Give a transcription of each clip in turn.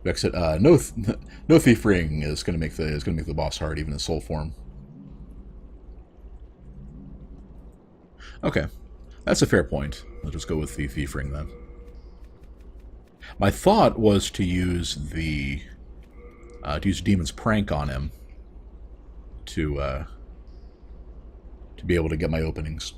Vex said, "No, no thief ring is going to make the boss hard, even in soul form." Okay, that's a fair point. Let's just go with the thief ring then. My thought was to use Demon's Prank on him to be able to get my openings.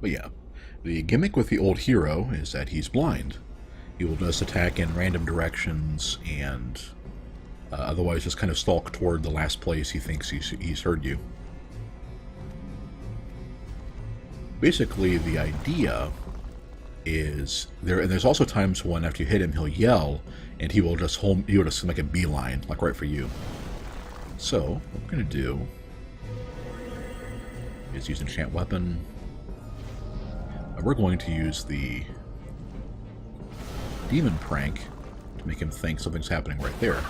But yeah, the gimmick with the old hero is that he's blind. He will just attack in random directions and otherwise just kind of stalk toward the last place he thinks he's heard you. Basically, the idea is there, and there's also times when after you hit him, he'll yell, and he will just make a beeline, like right for you. So what we're gonna do is use enchant weapon. And we're going to use the demon prank to make him think something's happening right there.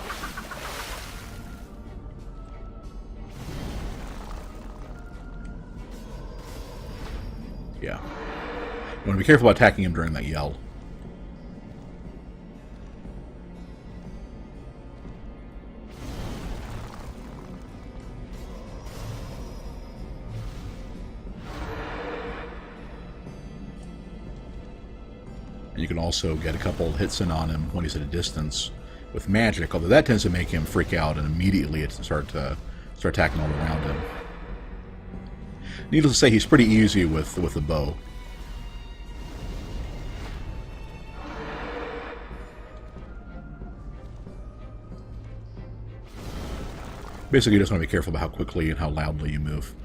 Yeah. You want to be careful about attacking him during that yell. And you can also get a couple hits in on him when he's at a distance with magic, although that tends to make him freak out and immediately start attacking all around him. Needless to say, he's pretty easy with the bow. Basically, you just want to be careful about how quickly and how loudly you move.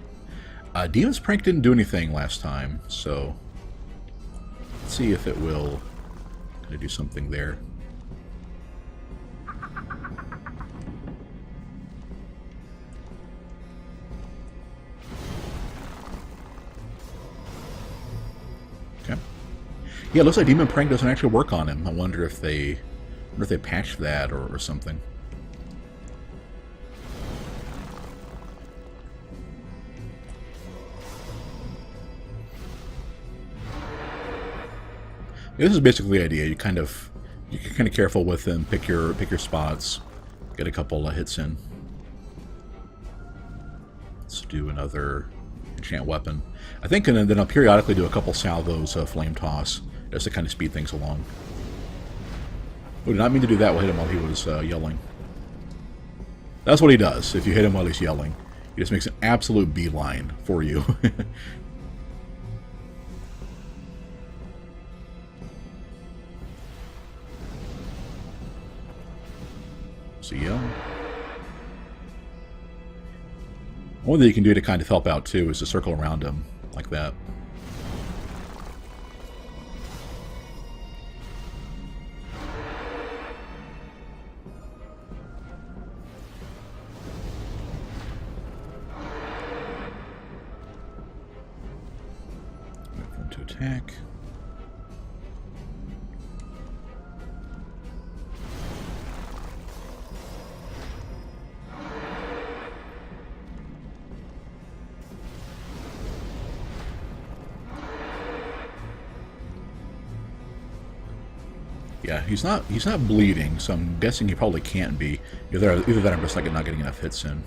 Demon's Prank didn't do anything last time, so let's see if it will kind of do something there. Okay. Yeah, it looks like Demon Prank doesn't actually work on him. I wonder if they patched that or something. This is basically the idea. You're kind of careful with them. Pick your spots. Get a couple of hits in. Let's do another enchant weapon. I think, and then I'll periodically do a couple salvos of flame toss just to kind of speed things along. We did not mean to do that. We'll hit him while he was yelling. That's what he does. If you hit him while he's yelling, he just makes an absolute beeline for you. Yeah. One thing you can do to kind of help out too is to circle around him like that. Move him to attack. Yeah, he's not bleeding, so I'm guessing he probably can't be. Either that, I'm just like not getting enough hits in.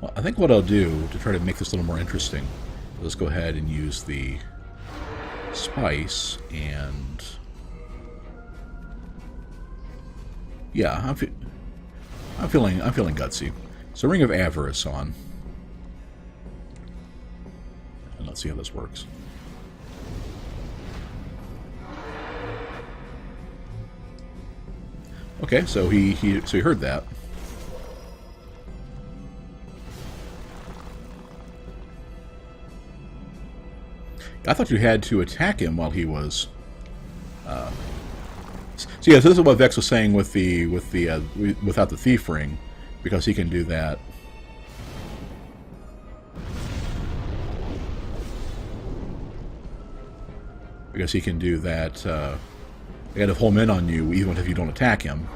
Well, I think what I'll do to try to make this a little more interesting, let's go ahead and use the spice and. Yeah, I'm feeling gutsy. So Ring of Avarice on. And let's see how this works. Okay, so he heard that. I thought you had to attack him while he was. So yeah, so this is what Vex was saying with the without the thief ring, because he can do that. Because he can do that. They got to home in on you even if you don't attack him.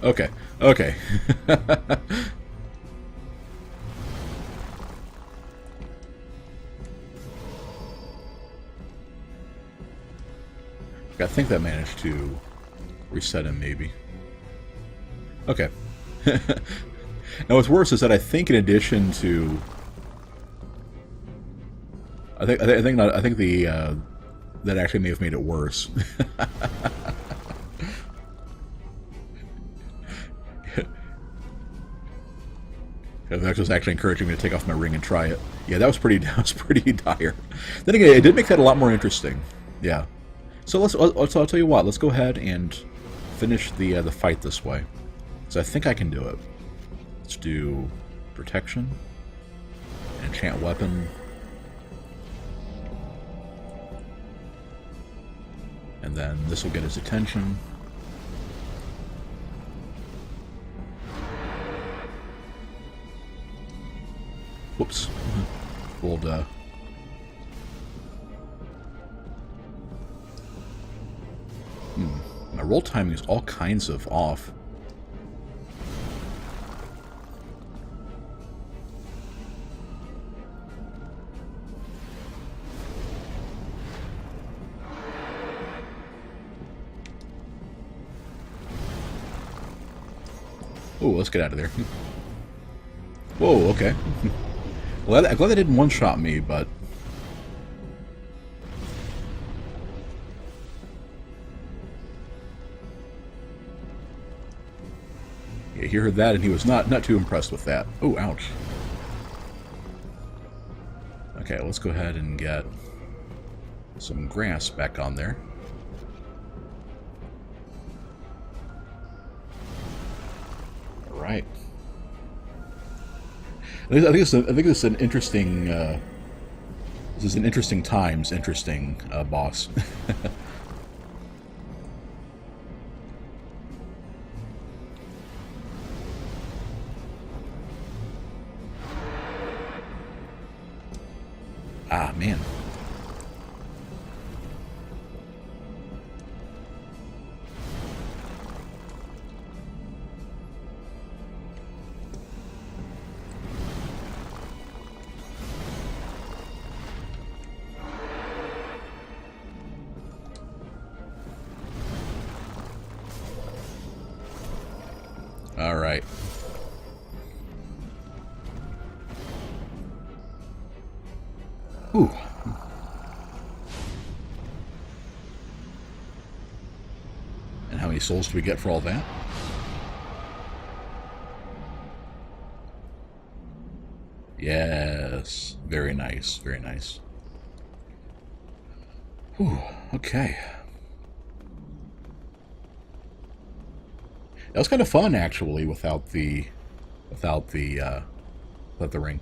Okay. Okay. I think that managed to reset him, maybe. Okay. Now, what's worse is that I think, in addition to, I think the that actually may have made it worse. That was actually encouraging me to take off my ring and try it. Yeah, that was pretty dire. Then again, it did make that a lot more interesting. Yeah. So I'll tell you what. Let's go ahead and finish the fight this way. So I think I can do it. Let's do protection, enchant weapon, and then this will get his attention. Whoops. Old, my roll timing is all kinds of off. Oh, let's get out of there. Whoa, okay. Well, I'm glad they didn't one-shot me, but... Yeah, he heard that, and he was not too impressed with that. Oh, ouch. Okay, let's go ahead and get some grass back on there. All right. I think this is an interesting. This is an interesting times, interesting boss. Ah, man. All right. Ooh. And how many souls do we get for all that? Yes. Very nice. Very nice. Ooh. Okay. That was kind of fun, actually, without the ring.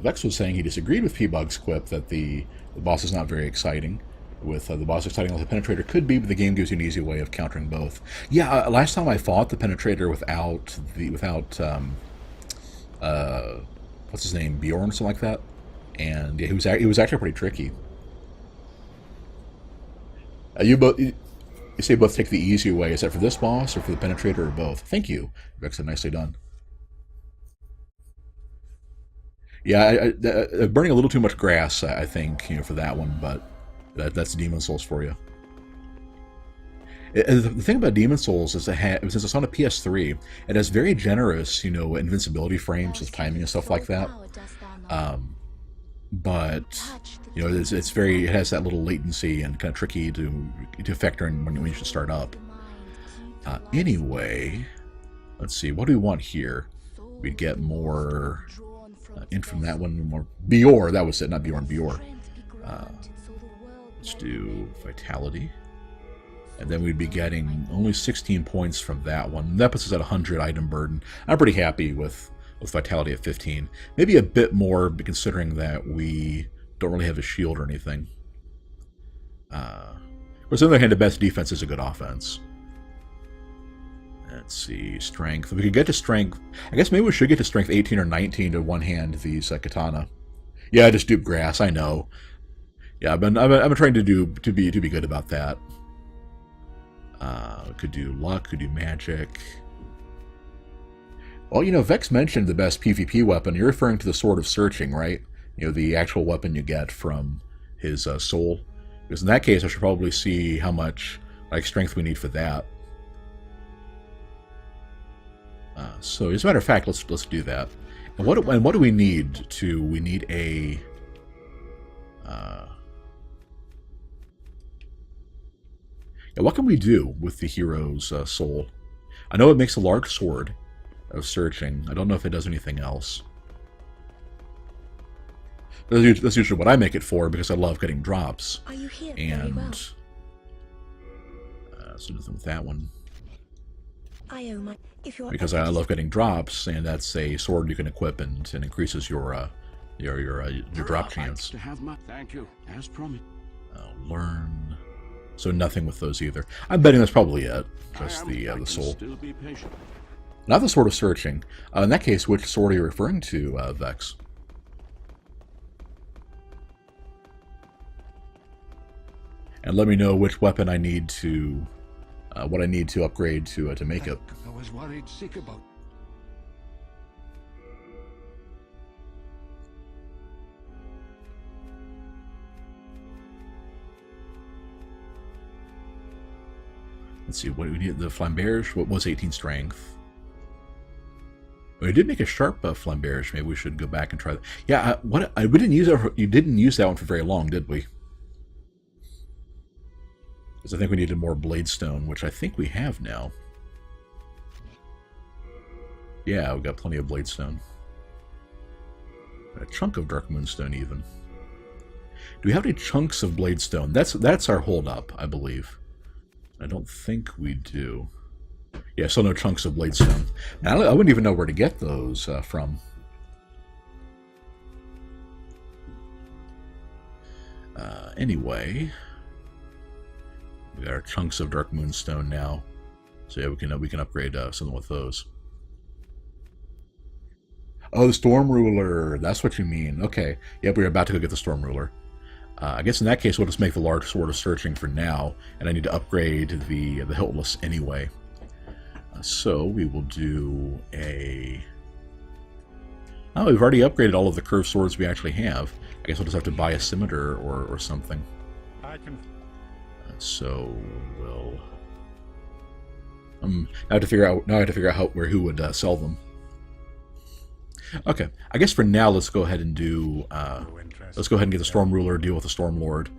Vex was saying he disagreed with P-Bug's quip that the boss is not very exciting. With the boss exciting like the Penetrator could be, but the game gives you an easy way of countering both. Yeah, last time I fought the Penetrator without what's his name, Bjorn, or something like that, and yeah, he was actually pretty tricky. You say both take the easy way. Is that for this boss or for the Penetrator or both? Thank you. Vex, nicely done. Yeah, burning a little too much grass, I think, for that one, but that's Demon Souls for you. The thing about Demon Souls is since it's on a PS3, it has very generous, invincibility frames with timing and stuff like that. But it has that little latency and kind of tricky to factor in when you should start up. Anyway, let's see. What do we want here? We'd get more in from that one. More Bior. That was it. Not Bjorn. Bior. Let's do Vitality. And then we'd be getting only 16 points from that one. That puts us at 100 item burden. I'm pretty happy with Vitality at 15. Maybe a bit more, considering that we don't really have a shield or anything. Of course, on the other hand, the best defense is a good offense. Let's see, Strength. If we could get to Strength, I guess maybe we should get to Strength 18 or 19 to one-hand these katana. Yeah, I just dupe grass. I know. Yeah, I've been trying to be good about that. Could do luck, could do magic. Well, you know, Vex mentioned the best PvP weapon. You're referring to the Sword of Searching, right? You know, the actual weapon you get from his soul. Because in that case, I should probably see how much strength we need for that. So, as a matter of fact, let's do that. And what do we need to? We need a. Yeah, what can we do with the hero's soul? I know it makes a large sword of searching. I don't know if it does anything else. That's usually what I make it for, because I love getting drops. Are you here? And Very well. So nothing with that one. I owe my. If you're Because I love getting drops, and that's a sword you can equip and increases your drop chance. Thank you, as promised. Learn. So nothing with those either. I'm betting that's probably it. Just the soul. Still be patient. Not the Sword of Searching. In that case, which sword are you referring to, Vex? And let me know which weapon I need to, what I need to upgrade to make it. I was worried sick about. Let's see, what do we need? The Flamberge, what was 18 strength? We did make a sharp Flamberge. Maybe we should go back and try that. Yeah, we didn't use that. You didn't use that one for very long, did we? Because I think we needed more Bladestone, which I think we have now. Yeah, we got plenty of Bladestone. A chunk of Dark Moonstone, even. Do we have any chunks of Bladestone? That's our holdup, I believe. I don't think we do. Yeah, still no chunks of Bladestone. I wouldn't even know where to get those from. Anyway, we got our chunks of Dark Moonstone now, so yeah, we can upgrade something with those. Oh, the Storm Ruler. That's what you mean. Okay. Yep, we're about to go get the Storm Ruler. I guess in that case, we'll just make the large Sword of Searching for now, and I need to upgrade the Hiltless anyway. So we will do a... Oh, we've already upgraded all of the curved swords we actually have. I guess we'll just have to buy a scimitar or something. I can. So we'll... now I have to figure out who would sell them. Okay, I guess for now let's go ahead and do. Let's go ahead and get the Storm Ruler, deal with the Storm Lord,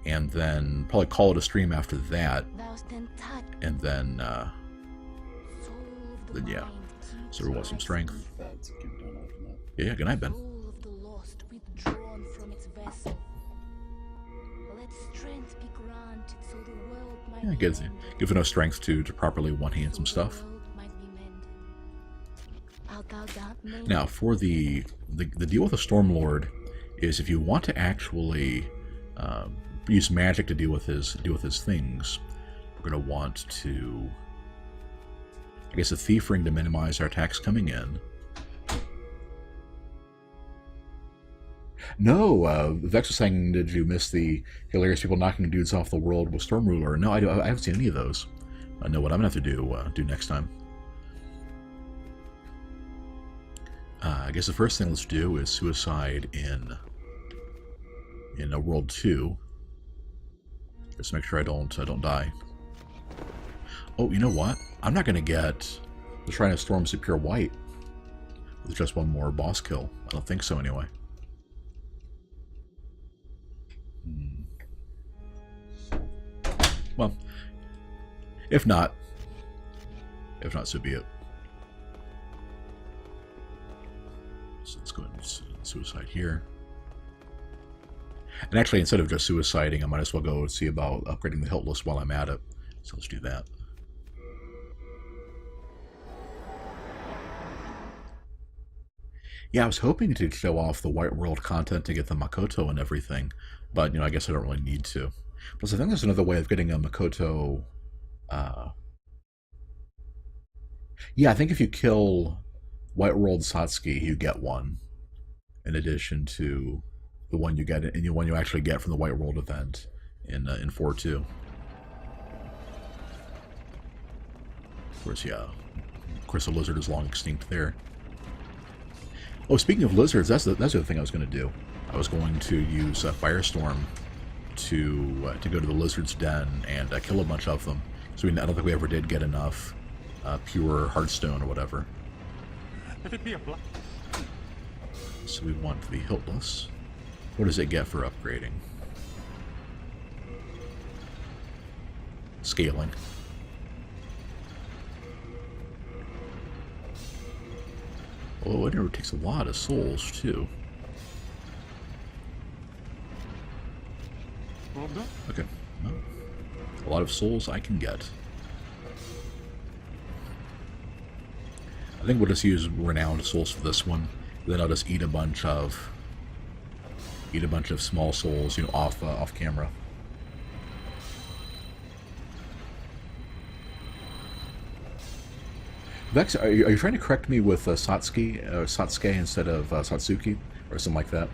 and then probably call it a stream after that. And then yeah. So we want some strength. Yeah, good night, Ben. Yeah, give enough strength to properly one-hand some stuff. Now, for the deal with the Storm Lord is if you want to actually use magic to deal with his things, we're going to want to, I guess, a Thief Ring to minimize our attacks coming in. No, Vex was saying, did you miss the hilarious people knocking dudes off the world with Storm Ruler? No, I haven't seen any of those. I know what I'm going to have to do next time. I guess the first thing let's do is suicide in World 2. Just make sure I don't die. Oh, you know what? I'm not going to get the Shrine of Storms to pure white with just one more boss kill. I don't think so, anyway. Well, if not, If not, so be it. So let's go ahead and suicide here. And actually, instead of just suiciding, I might as well go see about upgrading the hilt list while I'm at it. So let's do that. Yeah, I was hoping to show off the White World content to get the Makoto and everything, but, I guess I don't really need to. Plus, I think there's another way of getting a Makoto... Yeah, I think if you kill White World Satsuki, you get one, in addition to the one you get, and the one you actually get from the White World event in 4.2. Of course, yeah, Crystal Lizard is long extinct there. Oh, speaking of lizards, that's the other thing I was going to do. I was going to use Firestorm to go to the lizard's den and kill a bunch of them. So I don't think we ever did get enough pure Hearthstone or whatever. If it be a black. So we want the Hiltless. What does it get for upgrading? Scaling. Oh, it never takes a lot of souls, too. Well done. Okay. Well, a lot of souls I can get. I think we'll just use renowned souls for this one. Then I'll just eat a bunch of small souls, off camera. Vex, are you trying to correct me with Satsuki instead of Satsuki, or something like that?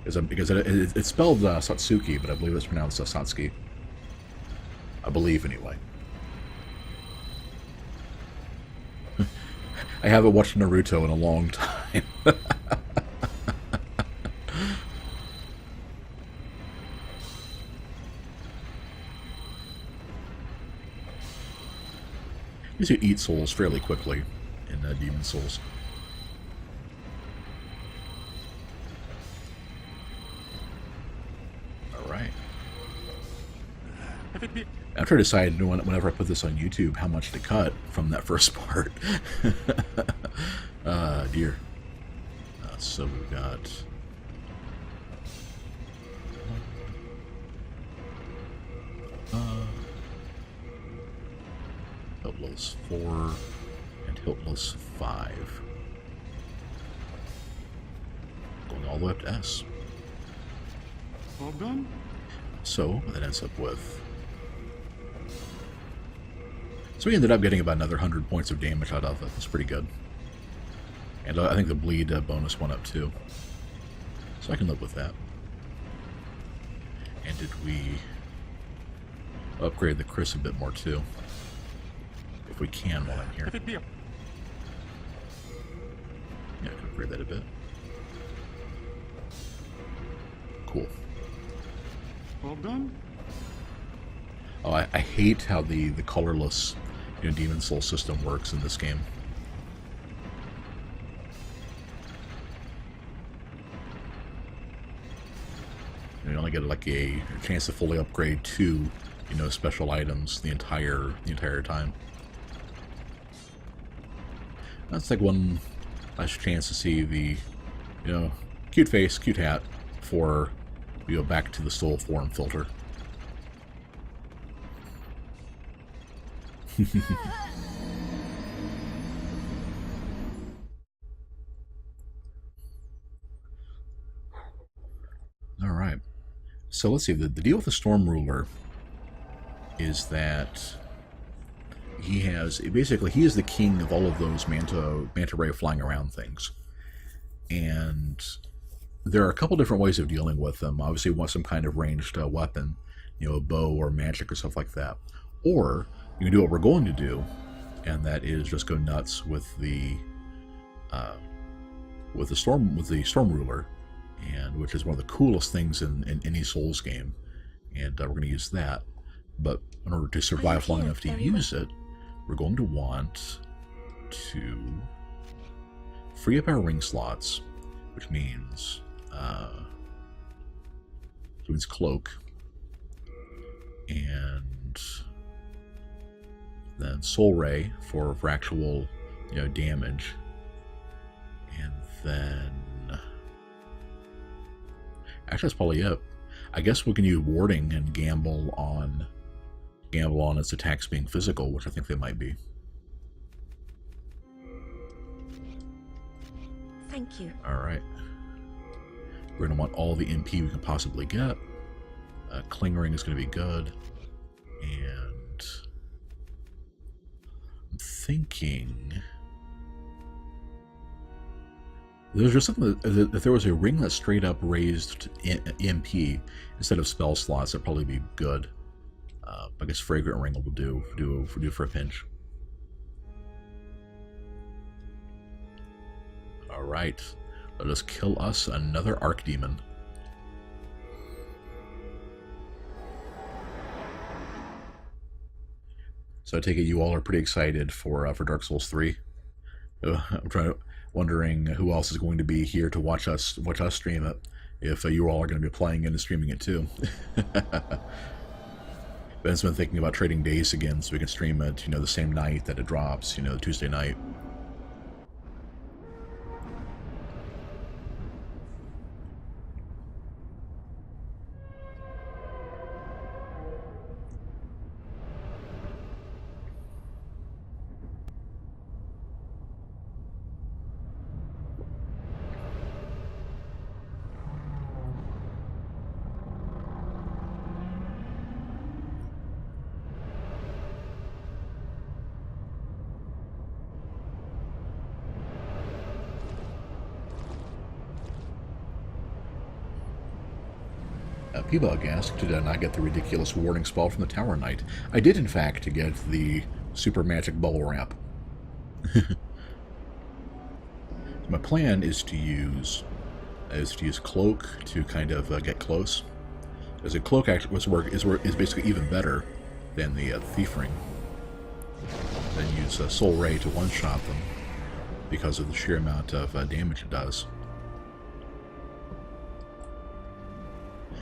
Because it's spelled Satsuki, but I believe it's pronounced Satsuki. I believe, anyway. I haven't watched Naruto in a long time. You should eat souls fairly quickly in Demon Souls. Alright. I'm trying to decide whenever I put this on YouTube how much to cut from that first part. Dear. So we've got... Hiltless 4 and Hiltless 5. Going all the way up to S. Well done. So that ends up with... So we ended up getting about another 100 points of damage out of it. That's pretty good. And I think the bleed bonus went up too. So I can live with that. And did we upgrade the Chris a bit more too? If we can while I'm here. Yeah, I can upgrade that a bit. Cool. Well done. Oh, I hate how the colorless Demon Soul system works in this game. You only get like a chance to fully upgrade 2, special items the entire time. That's like one last chance to see the, cute face, cute hat before we go back to the soul form filter. Alright. So let's see, the deal with the Storm Ruler is that he is the king of all of those manta ray flying around things. And there are a couple different ways of dealing with them. Obviously you want some kind of ranged weapon, a bow or magic or stuff like that. Or you can do what we're going to do, and that is just go nuts with the storm ruler, and which is one of the coolest things in any Souls game, and we're going to use that. But in order to survive long enough to use it, we're going to want to free up our ring slots, which means cloak, and Then Soul Ray for actual, damage. And then... Actually, that's probably it. I guess we can use warding and gamble on its attacks being physical, which I think they might be. Thank you. Alright. We're going to want all the MP we can possibly get. Cling Ring is going to be good. And... I'm thinking... There's just something that if there was a ring that straight up raised MP instead of spell slots, that'd probably be good. I guess Fragrant Ring will do for a pinch. Alright. Let us kill us another Archdemon. So I take it you all are pretty excited for Dark Souls 3. I'm wondering who else is going to be here to watch us stream it. If you all are going to be playing it and streaming it too. Ben's been thinking about trading days again so we can stream it, the same night that it drops, Tuesday night. P-Bug asked, did I not get the ridiculous warding spell from the Tower Knight? I did, in fact, get the super magic bubble wrap. My plan is to use Cloak to kind of get close. Because a Cloak actually is basically even better than the Thief Ring. Then use Soul Ray to one-shot them because of the sheer amount of damage it does.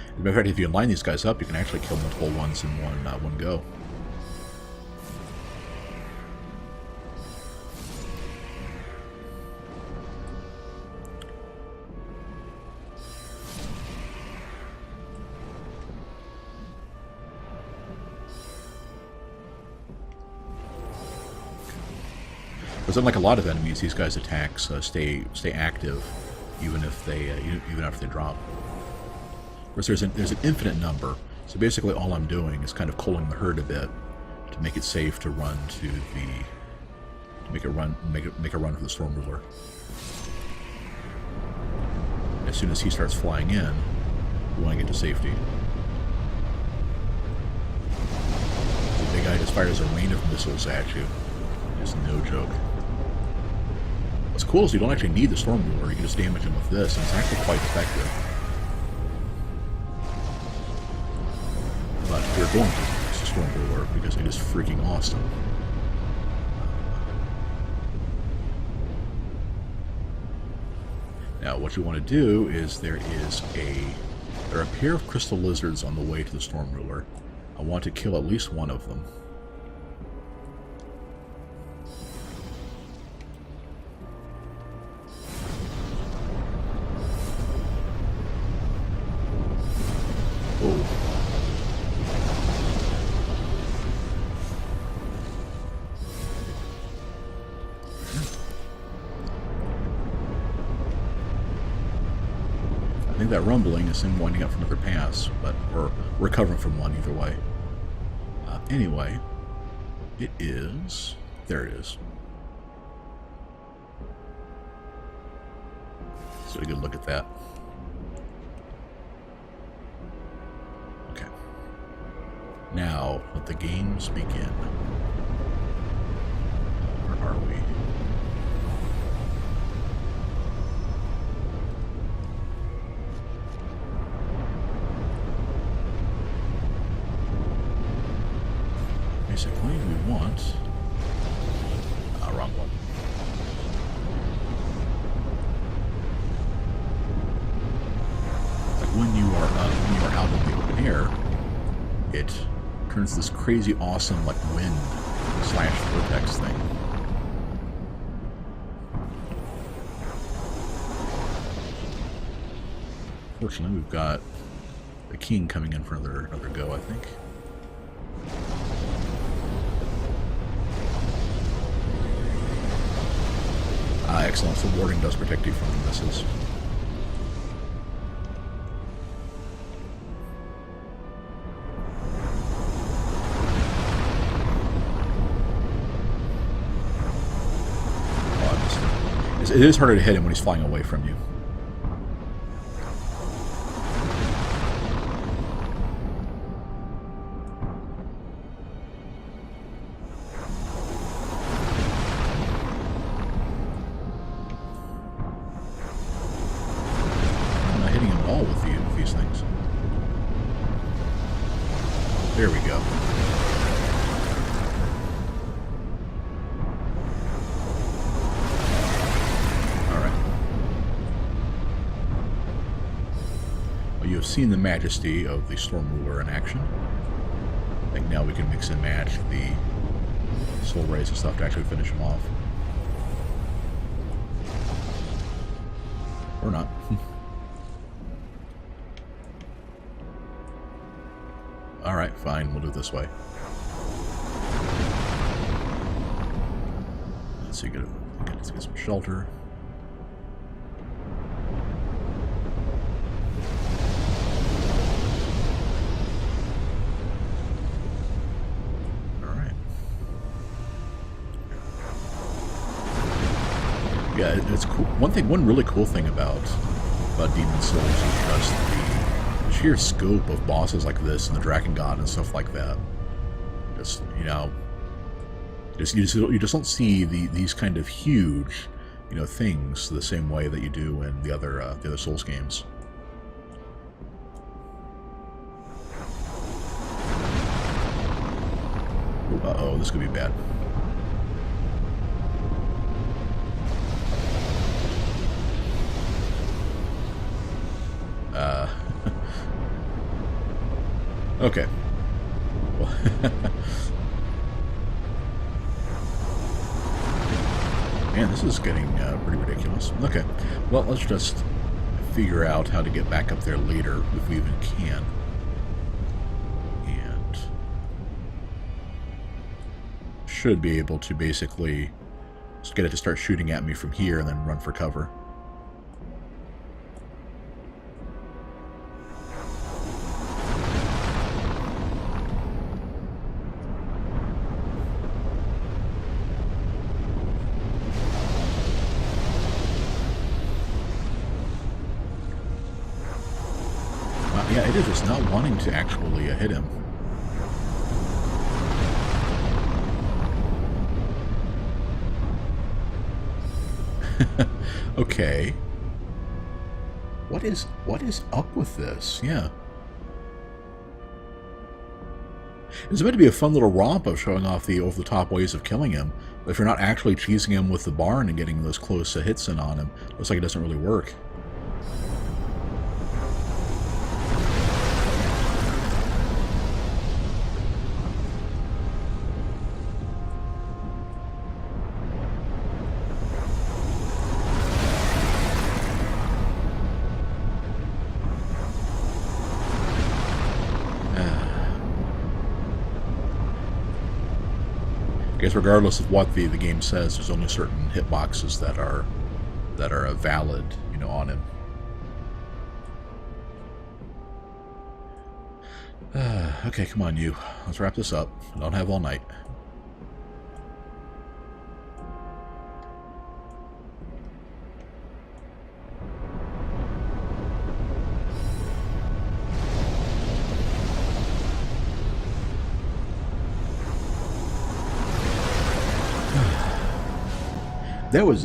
As a matter of fact, if you line these guys up, you can actually kill multiple ones in one go. Because unlike a lot of enemies, these guys' attacks stay active even if even after they drop. Of course, there's an infinite number, so basically all I'm doing is kind of culling the herd a bit to make it safe to run to make a run for the Storm Ruler. As soon as he starts flying in, we want to get to safety. The big guy just fires a rain of missiles at you. It's no joke. What's cool is you don't actually need the Storm Ruler, you can just damage him with this, and it's actually quite effective. But we're going to use the Storm Ruler because it is freaking awesome. Now, what you want to do is there are a pair of crystal lizards on the way to the Storm Ruler. I want to kill at least one of them. That rumbling is him winding up from another pass, but we're recovering from one either way. Anyway, it is... There it is. So a good look at that. Okay. Now, let the games begin. Where are we? Basically, we want... wrong one. Like when you are out in the open air, it turns this crazy awesome like wind slash vortex thing. Fortunately, we've got the king coming in for another go, I think. Ah, excellent. So warding does protect you from the misses. Oh, I missed it. It is harder to hit him when he's flying away from you. There we go. Alright. Well, you have seen the majesty of the Storm Ruler in action. I think now we can mix and match the Soul Rays and stuff to actually finish him off. Or not. Alright, fine, we'll do it this way. Let's see, let's get some shelter. Alright. Yeah, it's cool. One really cool thing about Demon Souls is just the sheer scope of bosses like this and the Dragon God and stuff like that. Just, you know, you just don't see these kind of huge, you know, things the same way that you do in the other Souls games. Uh-oh, this could be bad. Okay. Well, man, this is getting pretty ridiculous. Okay, well, let's just figure out how to get back up there later, if we even can. And should be able to basically just get it to start shooting at me from here and then run for cover. Yeah, it is just not wanting to actually hit him. Okay. What is up with this? Yeah. It's meant to be a fun little romp of showing off the over-the-top ways of killing him, but if you're not actually cheesing him with the barn and getting those close hits in on him, it looks like it doesn't really work. I guess regardless of what the game says, there's only certain hitboxes that are valid, you know, on him. Okay, come on, you. Let's wrap this up. I don't have all night.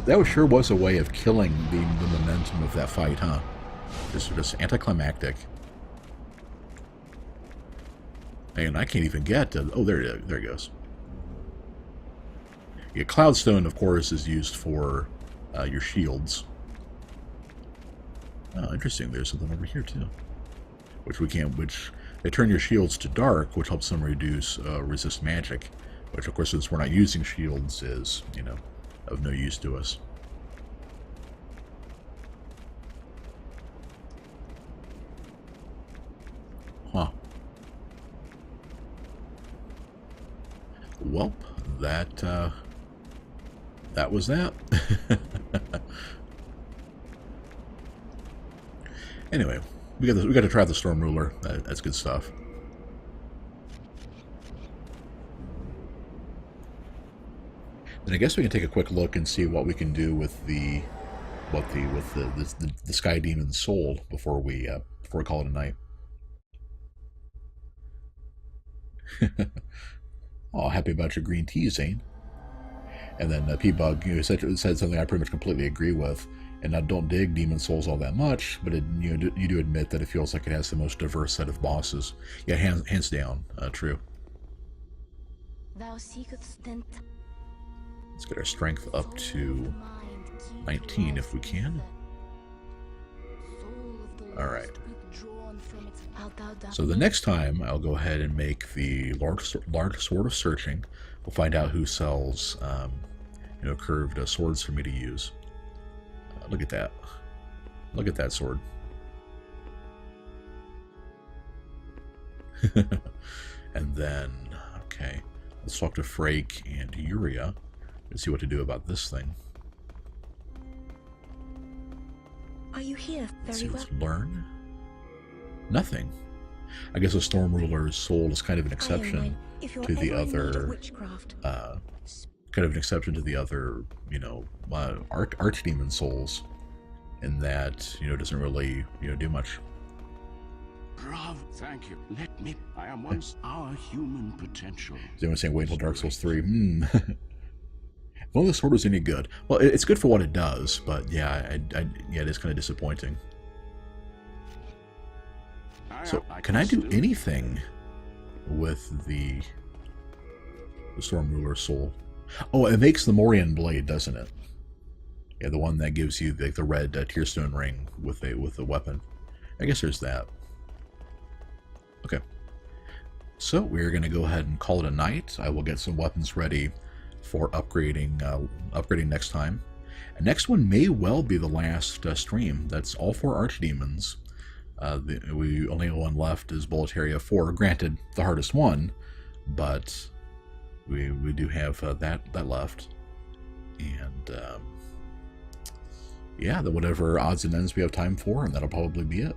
That sure was a way of killing the momentum of that fight, huh? Just anticlimactic. And I can't even get to... Oh, there it goes. Yeah, Cloudstone, of course, is used for your shields. Oh, interesting. There's something over here too, which they turn your shields to dark, which helps them resist magic. Which, of course, since we're not using shields, is, you know, of no use to us. Huh. Well, that was that. Anyway, we got to try the Storm Ruler. That's good stuff. Then I guess we can take a quick look and see what we can do with the Sky Demon's soul before we call it a night. Oh, happy about your green tea, Zane. And then P-Bug, you know, said something I pretty much completely agree with. And I don't dig Demon Souls all that much, but you do admit that it feels like it has the most diverse set of bosses. Yeah, hands down, true. Let's get our strength up to 19 if we can. Alright. So the next time, I'll go ahead and make the large sword of searching. We'll find out who sells, you know, curved swords for me to use. Look at that. Look at that sword. And then, okay, let's talk to Frake and Yuria and see what to do about this thing. Are you here? Let's Very see, well. let's learn. Nothing. I guess the Storm Ruler's soul is kind of an exception to the other, kind of an exception to the other, you know, Archdemon souls, in that, you know, doesn't really, you know, do much. Bravo, thank you. Let me. I am once our human potential. Is anyone saying wait until Dark Souls 3? If only the sword was any good. Well, it's good for what it does, but yeah, yeah, it is kind of disappointing. So, can I do anything with the Storm Ruler's soul? Oh, it makes the Morian blade, doesn't it? Yeah, the one that gives you the red Tearstone ring with a weapon. I guess there's that. Okay. So we're going to go ahead and call it a night. I will get some weapons ready for upgrading next time. And next one may well be the last stream. That's all 4 Archdemons. We only have one left is Boletaria 4. Granted, the hardest one, but we do have that left. And yeah, whatever odds and ends we have time for, and that'll probably be it.